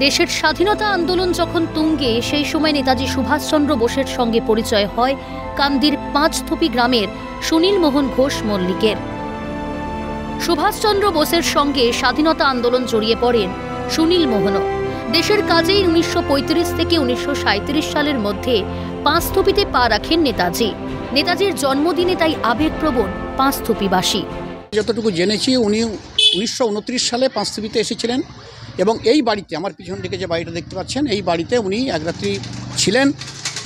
দেশের স্বাধীনতা আন্দোলন যখন তুঙ্গে, সেই সময় নেতাজি সুভাষচন্দ্র বোসের সঙ্গে পরিচয় হয় কান্দির পাঁচথুপি গ্রামের সুনীল মোহন ঘোষ মল্লিকের। সুভাষচন্দ্র বোসের সঙ্গে স্বাধীনতা আন্দোলন জড়িয়ে পড়েন সুনীল মোহনও। দেশের কাজেই 1935 থেকে 1937 সালের মধ্যে পাঁচথুপিতে পা রাখেন নেতাজি। নেতাজির জন্মদিনে তাই আবেগপ্রবণ পাঁচথুপিবাসী। যতটুকু জেনেছি উনি 1929 সালে পাঁচথুপিতে এসেছিলেন এবং এই বাড়িতে, আমার পিছন দিকে যে বাড়িটা দেখতে পাচ্ছেন, এই বাড়িতে উনি এক রাত্রি ছিলেন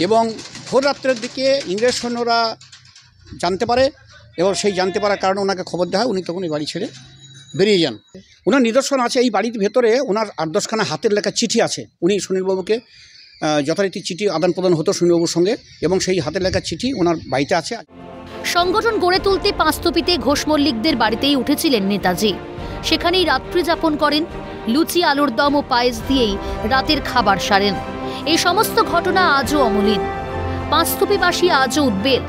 এবং ভোর রাত্রের দিকে ইংরেজ সৈন্যরা জানতে পারে এবং সেই জানতে পারার কারণে ওনাকে খবর দেওয়া হয়। উনি তখন এই বাড়ি ছেড়ে বেরিয়ে যান। ওনার নিদর্শন আছে এই বাড়ির ভেতরে, ওনার 8-10খানা হাতের লেখা চিঠি আছে। উনি সুনীলবাবুকে যথারীতি চিঠি আদান প্রদান হতো সুনীলবাবুর সঙ্গে এবং সেই হাতের লেখা চিঠি ওনার বাড়িতে আছে। সংগঠন গড়ে তুলতে পাঁচথুপিতে ঘোষ মল্লিকদের বাড়িতেই উঠেছিলেন নেতাজি। সেখানেই রাত্রি যাপন করেন। লুচি, আলুর দম ও পায়েস দিয়েই রাতের খাবার সারেন। এই সমস্ত ঘটনা আজও অমলিন। পাঁচথুপিবাসী আজও উদ্বেল।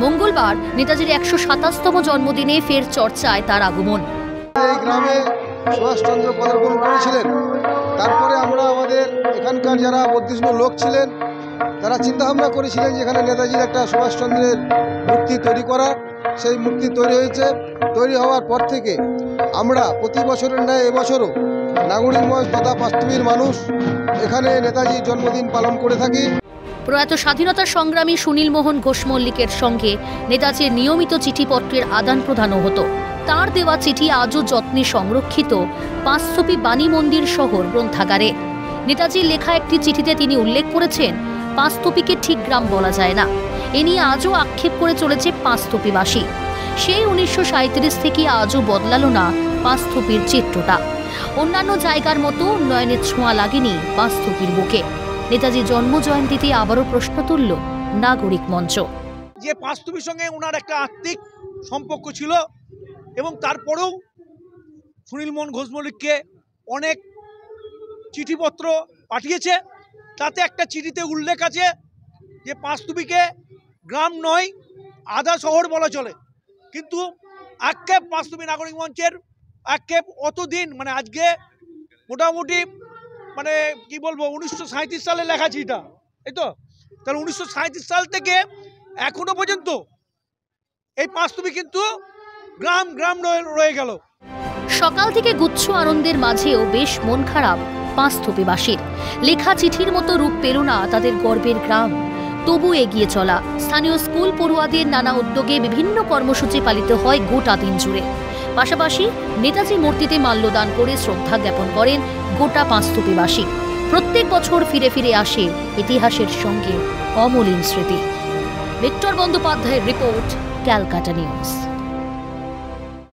মঙ্গলবার নেতাজির 127তম জন্মদিনে ফের চর্চায় তার আগমন। এই গ্রামে সুভাষচন্দ্র পদার্পণ করেছিলেন। তারপরে আমরা আমাদের এখানকার যারা বর্ধিষ্ণু লোক ছিলেন তারা চিন্তাভাবনা করেছিলেন যে এখানে নেতাজির একটা সুভাষচন্দ্রের মূর্তি তৈরি করার। সেই মূর্তি তৈরি হয়েছে। তৈরি হওয়ার পর থেকে আমরা প্রতি বছরের ন্যায় এবছরও নাগরিক মঞ্চ তথা পাঁচথুপির মানুষ এখানে নেতাজির জন্মদিন পালন করে থাকি। প্রয়াত স্বাধীনতা সংগ্রামী সুনীল মোহন ঘোষ মল্লিকের সঙ্গে নেতাজির নিয়মিত চিঠিপত্রের আদান প্রদানও হতো। তার দেওয়া চিঠি আজও যত্নে সংরক্ষিত পাঁচথুপি বাণী মন্দির শহর গ্রন্থাগারে। নেতাজির লেখা একটি চিঠিতে তিনি উল্লেখ করেছেন, পাঁচথুপিকে ঠিক গ্রাম বলা যায় না। এ নিয়ে আজও আক্ষেপ করে চলেছে পাঁচথুপিবাসী। সেই 1937 থেকে আজও বদলালো না পাঁচথুপির চিত্রটা। অন্যান্য জায়গার মতো উন্নয়নের ছোঁয়া লাগেনি পাঁচথুপির বুকে। নেতাজি জন্ম জয়ন্তীতে আবারও প্রশ্ন তুলল নাগরিক মঞ্চ। যে পাঁচথুপির সঙ্গে ওনার একটা আত্মিক সম্পর্ক ছিল এবং তারপরেও সুনীল মোহন ঘোষ মল্লিককে অনেক চিঠিপত্র পাঠিয়েছে। তাতে একটা চিঠিতে উল্লেখ আছে যে পাঁচথুপিকে গ্রাম নয় আধা শহর বলা চলে। কিন্তু আক্ষেপ পাঁচথুপি নাগরিক মঞ্চের আক্ষেপ অতদিন, মানে আজকে মোটামুটি মানে কি বলবো 1937 সালে লেখা চিঠিটা, এই তো তাহলে 1937 সাল থেকে এখনো পর্যন্ত এই পাঁচথুপি কিন্তু গ্রাম গ্রাম রয়ে গেল। সকাল থেকে গুচ্ছ আনন্দের মাঝেও বেশ মন খারাপ পাঁচথুপিবাসীর। লেখা চিঠির মতো রূপ পেল না তাদের গর্বের গ্রাম। তবু এগিয়ে চলা। স্থানীয় স্কুল পড়ুয়াদের নানা উদ্যোগে বিভিন্ন কর্মসূচি পালিত হয় গোটা দিন জুড়ে। পাশাপাশি নেতাজি মূর্তিতে মাল্যদান করে শ্রদ্ধা জ্ঞাপন করেন গোটা পাঁচথুপিবাসী। প্রত্যেক বছর ফিরে ফিরে আসে ইতিহাসের সঙ্গে অমলিন স্মৃতি। ভিক্টর বন্দ্যোপাধ্যায়ের রিপোর্ট, ক্যালকাটা নিউজ।